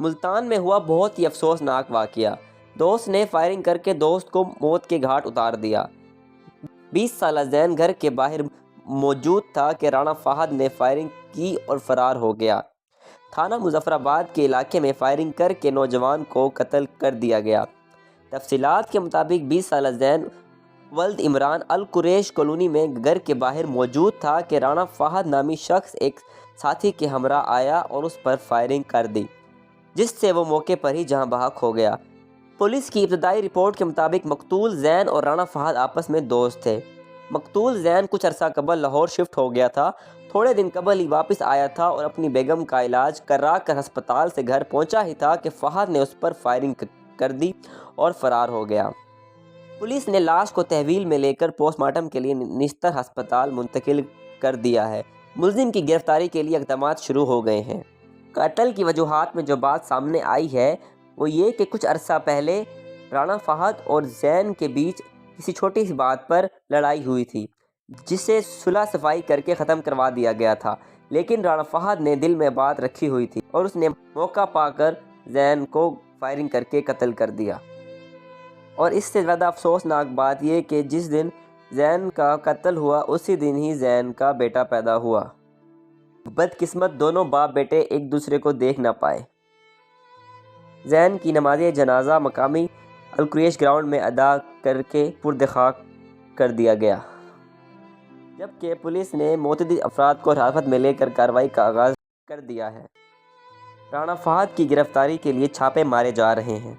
ملتان میں ہوا بہت ہی افسوسناک واقعہ۔ دوست نے فائرنگ کر کے دوست کو موت کے گھاٹ اتار دیا۔ 20 سالہ زین گھر کے باہر موجود تھا کہ رانا فہد نے فائرنگ کی اور فرار ہو گیا۔ تھانہ مظفر آباد کے علاقے میں فائرنگ کر کے نوجوان کو قتل کر دیا گیا۔ تفصیلات کے مطابق 20 سالہ زین ولد عمران القریش کالونی میں گھر کے باہر موجود تھا کہ رانا فہد نامی شخص ایک ساتھی کے ہمراہ آیا اور اس پر فائرنگ کر دی، جس سے وہ موقع پر ہی جہاں بحق ہو گیا۔ پولیس کی ابتدائی رپورٹ کے مطابق مقتول زین اور رانا فہد آپس میں دوست تھے۔ مقتول زین کچھ عرصہ قبل لاہور شفٹ ہو گیا تھا، تھوڑے دن قبل ہی واپس آیا تھا اور اپنی بیگم کا علاج کرا کر ہسپتال سے گھر پہنچا ہی تھا کہ فہد نے اس پر فائرنگ کر دی اور فرار ہو گیا۔ پولیس نے لاش کو تحویل میں لے کر پوسٹ مارٹم کے لیے نشتر ہسپتال منتقل کر دیا ہے۔ ملزم کی گرفتاری کے لیے اقدامات شروع ہو گئے ہیں۔ قتل کی وجوہات میں جو بات سامنے آئی ہے وہ یہ کہ کچھ عرصہ پہلے رانا فہد اور زین کے بیچ کسی چھوٹی سی بات پر لڑائی ہوئی تھی، جسے صلح صفائی کر کے ختم کروا دیا گیا تھا، لیکن رانا فہد نے دل میں بات رکھی ہوئی تھی اور اس نے موقع پا کر زین کو فائرنگ کر کے قتل کر دیا۔ اور اس سے زیادہ افسوسناک بات یہ کہ جس دن زین کا قتل ہوا اسی دن ہی زین کا بیٹا پیدا ہوا۔ بدقسمت دونوں باپ بیٹے ایک دوسرے کو دیکھ نہ پائے۔ زین کی نماز جنازہ مقامی القریش گراؤنڈ میں ادا کر کے پرد خاک کر دیا گیا، جبکہ پولیس نے متعدد افراد کو حراست میں لے کر کارروائی کا آغاز کر دیا ہے۔ رانا فہد کی گرفتاری کے لیے چھاپے مارے جا رہے ہیں۔